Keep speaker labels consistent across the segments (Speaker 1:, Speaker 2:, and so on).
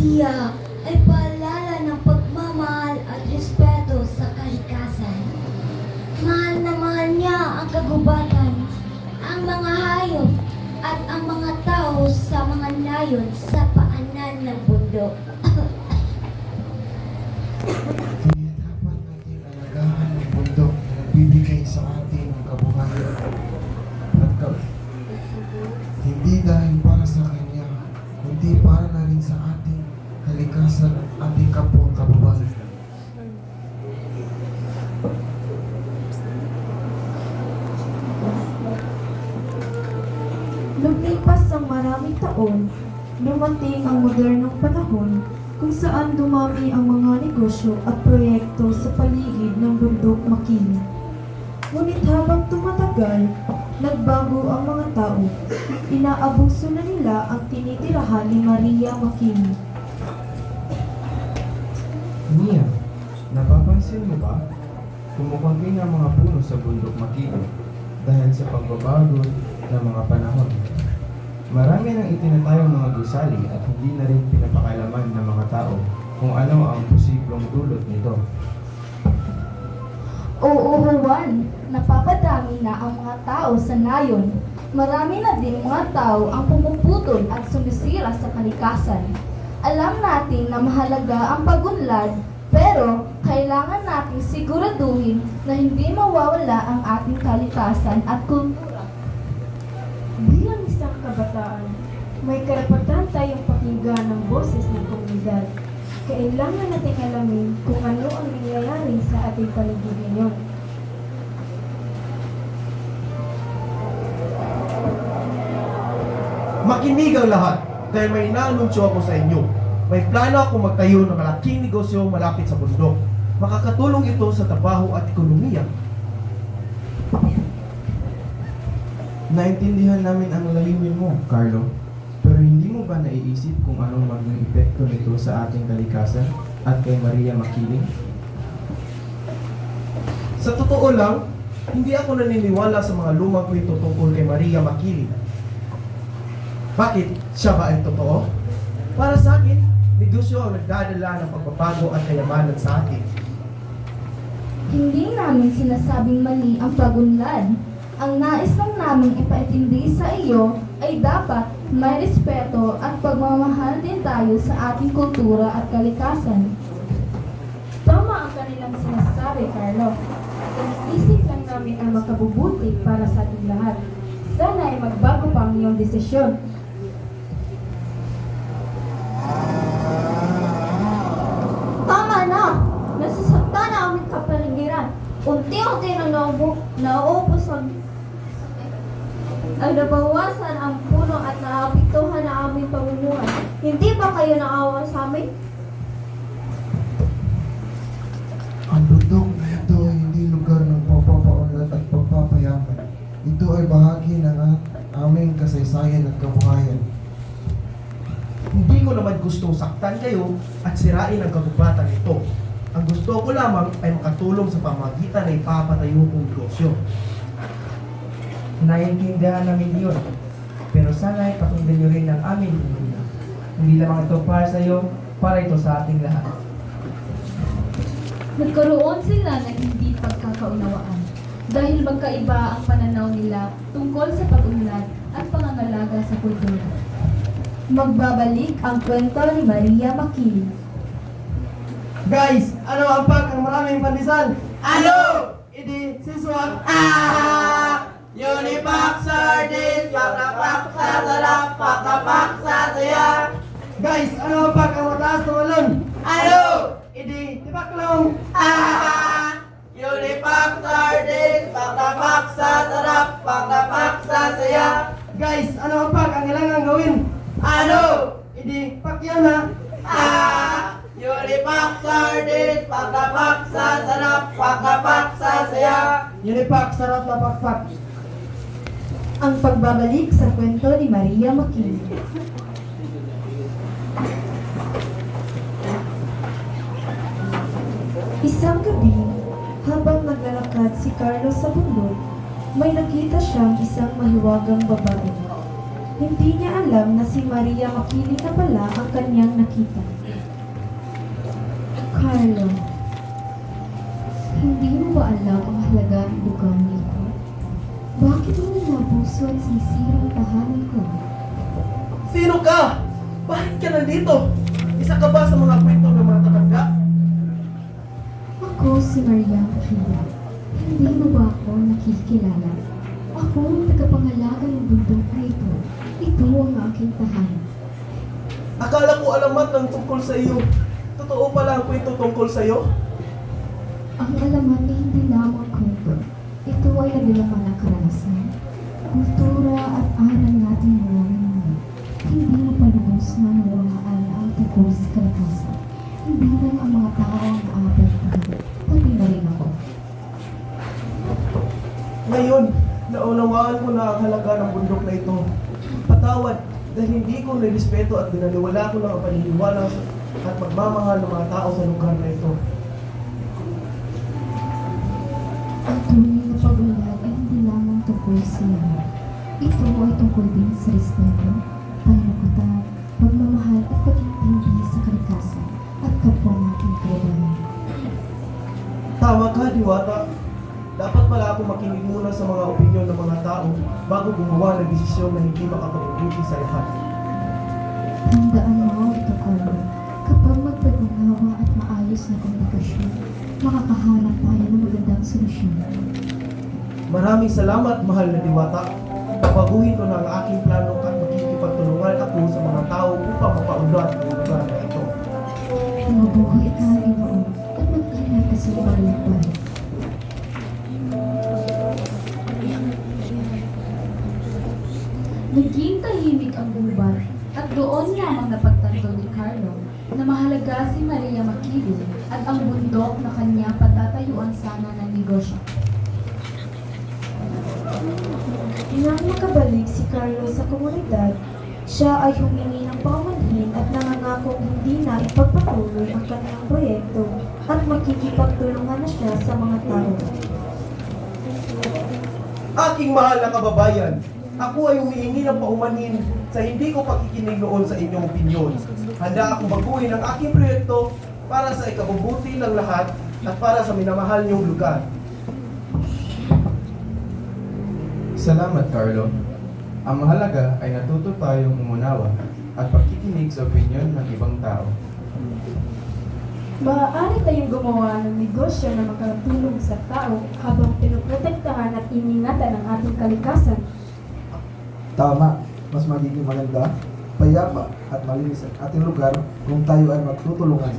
Speaker 1: Siya ay paalala ng pagmamahal at respeto sa kalikasan. Mahal na mahal niya ang kagubatan, ang mga hayop, at ang mga tao sa mga layon sa paanan ng bundok.
Speaker 2: Kaya dapat natin alagaan ang bundok na nagbibigay sa atin ng kabuhayan at hindi dahil para sa Kanya, kundi para na rin sa ating kalikasan at ating kapwa kababayan.
Speaker 3: Lumipas ang maraming taon, dumating ang modernong panahon kung saan dumami ang mga negosyo at proyekto sa paligid ng bundok Makini. Ngunit habang tumatagal, nagbago ang mga tao. Inaabuso na nila ang tinitirahan ni Maria Makini.
Speaker 4: Mia, napapansin mo ba? Kumukunti ang mga puno sa bundok Makini dahil sa pagbabago ng mga panahon. Marami nang itinatayong mga gusali at hindi na rin pinapakailaman ng mga tao kung ano ang posiblong dulot nito.
Speaker 5: Oo, Juan, napapadami na ang mga tao sa nayon. Marami na din mga tao ang pumuputol at sumisira sa kalikasan. Alam natin na mahalaga ang pagunlad, pero kailangan nating siguraduhin na hindi mawawala ang ating kalikasan at kultura.
Speaker 3: Bilang isang kabataan, may karapatan tayong pakinggan ang boses ng komunidad. Kailangan natin alamin kung ano ang nangyayari sa ating paligid ngayon.
Speaker 6: Makinig ang lahat dahil may inaanunsyo ako sa inyo. May plano akong magtayo ng malaking negosyo malapit sa bundok. Makakatulong ito sa trabaho at ekonomiya.
Speaker 4: Naintindihan namin ang layunin mo, Carlo. Pero hindi mo ba naiisip kung anong maging epekto nito sa ating kalikasan at kay Maria Makini?
Speaker 6: Sa totoo lang, hindi ako naniniwala sa mga lumang kwento tungkol kay Maria Makini. Bakit? Siya ba ay totoo? Para sa akin, negosyo ang nagdadala ng pagbabago at kayamanan sa atin.
Speaker 5: Hindi namin sinasabing mali ang pagunlad. Ang nais lang namin ipaintindi sa iyo ay dapat may respeto at pagmamahal din tayo sa ating kultura at kalikasan.
Speaker 3: Tama ang kanilang sinasabi, Carlo. Iniisip lang namin ang makabubuti para sa ating lahat. Sana ay magbago pa ang iyong desisyon.
Speaker 1: Tama na! Nasasaktan na aming kapaligiran. Unti-unti na nauubos ang nabawasan ang puno at naapektuhan na aming pamumuhay. Hindi ba kayo naawa sa amin?
Speaker 2: Ang bundok na ito ay hindi lugar ng pagpapaunlad at pagpapayaman. Ito ay bahagi ng aming kasaysayan at kabuhayan.
Speaker 6: Hindi ko naman gustong saktan kayo at sirain ang kagubatan nito. Ang gusto ko lamang ay makatulong sa pamagitan na ipapatayo kong negosyo.
Speaker 7: Naiintindihan namin yun. Pero sana ay pakinggan nyo rin ang amin. Hindi lamang ito para sa iyo, para ito sa ating lahat.
Speaker 5: Nagkaroon sila ng hindi pagkakaunawaan dahil magkaiba ang pananaw nila tungkol sa pag-unlad at pangangalaga sa kultura. Magbabalik ang kwento ni Maria Makini.
Speaker 6: Guys, ano ang pack ng maraming pandesal? Ano? Idi, siswag. Unipack sardines, pakapak sa sarap, pakapak sa saya. Guys, ano ang pack ang mataas na malon? Ano? Idi, tipaklong. Unipack sardines, pakapak sa sarap, pakapak sa saya. Guys, ano ang pack ang kailangan gawin? Ano? Idi, pakyan na. Unipack sardines, pakapak sa sarap, pakapak sa saya. Unipack, sarap na pakpak.
Speaker 3: Ang pagbabalik sa kwento ni Maria Makini. Isang gabi, habang naglalakad si Carlos sa bundok, may nakita siyang isang mahiwagang babae. Hindi niya alam na si Maria Makili na pala ang kanyang nakita.
Speaker 5: Carlo, hindi mo ba alam ang halaga ng lugar nito? Bakit mo nabuso at sinisira ang tahanan ko?
Speaker 6: Sino ka? Bakit ka nandito? Isa ka ba sa mga kwento ng mga tatanda?
Speaker 5: Ako si Maria Makili. Hindi mo ba ako nakikilala? Ako ang tagapangalaga ng bundok na ito. Ito ang aking tahanan.
Speaker 6: Akala ko alamat ng tungkol sa iyo. Totoo pala ang kwento tungkol sa iyo?
Speaker 5: Ang alamat ay hindi lamang kwento. Ito ay naglaman ng karanasan, kultura at aral natin mula ngayon. Hindi mo palubos na nawalaan ang tungkol sa kalikasan. Hindi lang ang mga tao ang naapektuhan, pati na rin ako.
Speaker 6: Ngayon, naunawaan ko na ang halaga ng bundok na ito. Patawad dahil hindi ko nirespeto at binaliwala ko lang ang paniniwala at pagmamahal ng mga tao sa lugar na ito.
Speaker 5: Ang tunay na pag-unlad ay hindi lamang tungkol sa lahat. Ito ay tungkol din sa respeto, pananagutan, pagmamahal at pag-intindi sa kalikasan at kapwa nating kababayan.
Speaker 6: Tama ka, Diwata. Dapat pala ako makinig muna sa mga opinyon ng mga tao bago gumawa ng desisyon na hindi makapagbuti sa lahat.
Speaker 5: Tandaan mo ito, Carlo. Kapag magpagmanawa at maayos na komunikasyon, makakahanap tayo ng magandang solusyon.
Speaker 6: Maraming salamat, mahal na Diwata. Babaguhin ko na ang aking plano at makikipagtulungan ako sa mga tao upang mapaunlad ang lugar na ito.
Speaker 5: Mabuhay ka, Ginoon, at mag-ingat ka sa paglalakbay. Naging tahimik ang gubat at doon lamang napagtanto ni Carlo na mahalaga si Maria Makili at ang bundok na kanya patatayuan sana ng negosyo.
Speaker 3: Nang makabalik si Carlo sa komunidad, siya ay humingi ng paumanhin at nangangakong hindi na ipagpatuloy ang kanyang proyekto at makikipagtulungan na siya sa mga tao.
Speaker 6: Aking mahal na kababayan, ako ay humihingi ng paumanhin sa hindi ko pakikinig noon sa inyong opinyon. Handa akong baguhin ang aking proyekto para sa ikabubuti ng lahat at para sa minamahal niyong lugar.
Speaker 4: Salamat, Carlo. Ang mahalaga ay natuto tayong umunawa at pakikinig sa opinyon ng ibang tao.
Speaker 3: Maaari tayong gumawa ng negosyo na makatulong sa tao habang pinoprotektahan at iningatan ang ating kalikasan.
Speaker 8: Tama, mas magiging maganda, payapa at malinis ang ating lugar kung tayo ay magtutulungan.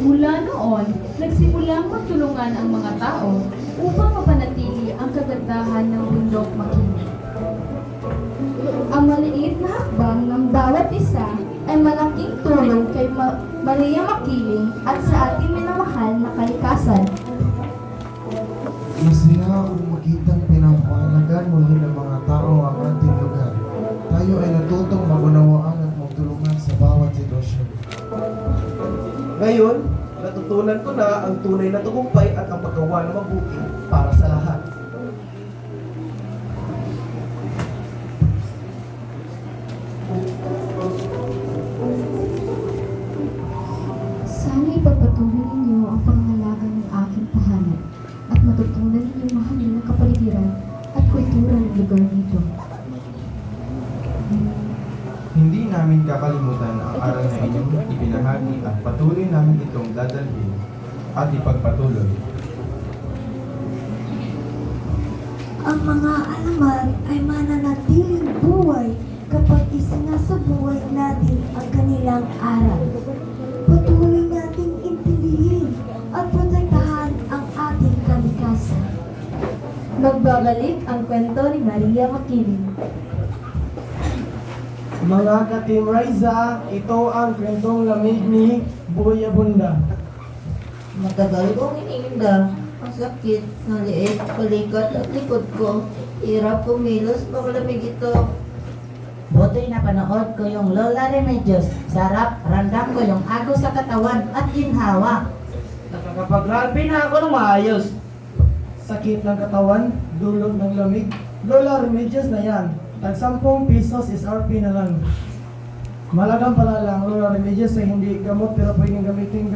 Speaker 5: Mula noon, nagsimulang magtulungan ang mga tao upang mapanatili ang kagandahan ng bundok Makili. Ang maliit na hakbang ng bawat isa ay malaking tulong kay Maria Makili at sa ating minamahal na kalikasan.
Speaker 2: Masaya akong makitang pinapahalagan muli ng mga tao ang ating lugar. Tayo ay natutong magunawaan at magtulungan sa bawat sitwasyon.
Speaker 6: Ngayon, natutunan ko na ang tunay na tagumpay at ang paggawa ng mabuti para sa lahat.
Speaker 5: Sana ipagpatuloy ninyo ang pangangalaga ng aking tahanan at matutunan ninyo mahalin ang kapaligiran at kultura ng lugar nito.
Speaker 4: Hindi namin kakalimutan ang aral na inyong ibinahagi at patuloy namin itong dadalhin at ipagpatuloy.
Speaker 1: Ang mga alamat ay mananatiling buhay kapag isinasabuhay natin ang kanilang aral. Patuloy nating intindihin at protektahan ang ating kalikasan.
Speaker 3: Magbabalik ang kwento ni Maria Makili.
Speaker 6: Mga ka-Team Raisa, ito ang kwentong lamig ni Buya Bunda.
Speaker 9: Matagal kong iniinda. Ang sakit, ng liit, balikat at likod ko. Hirap kumilos, paglamig ito. Buti na panood ko yung Lola Remedios. Sarap, randam ko yung agos sa katawan at ginhawa.
Speaker 7: Nakakapag-rugby na ako ng maayos.
Speaker 6: Sakit ng katawan, dulot ng lamig,
Speaker 10: Lola Remedios na yan. Tag 10 pesos is RP na lang. Malagang pala lang, Lola Remedios ay hindi gamot pero pwedeng gamitin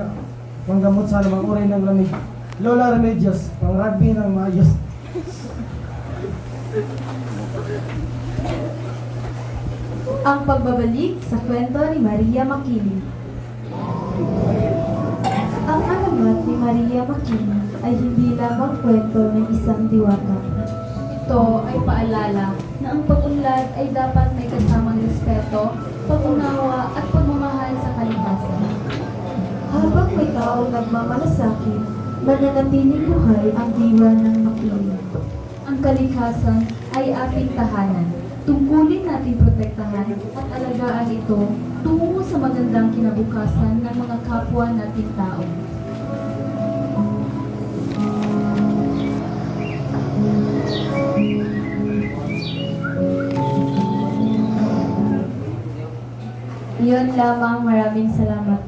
Speaker 10: panggamot sa anumang uri ng lamig. Lola Remedios, pang rugby ng maayos.
Speaker 3: Ang pagbabalik sa kwento ni Maria Makili. Ang alamat ni Maria Makili ay hindi lamang kwento ng isang diwata.
Speaker 5: Ito ay paalala na ang pag-unlad ay dapat may kasamang respeto, pag-unawa at pagmamahal sa kalikasan.
Speaker 3: Habang may taong nagmamalasakit, mananatiling buhay ang diwa ng Makili.
Speaker 5: Ang kalikasan ay ating tahanan. Tungkulin natin protektahan at alagaan ito tungo sa magandang kinabukasan ng mga kapwa nating tao.
Speaker 3: Iyon lamang, maraming salamat.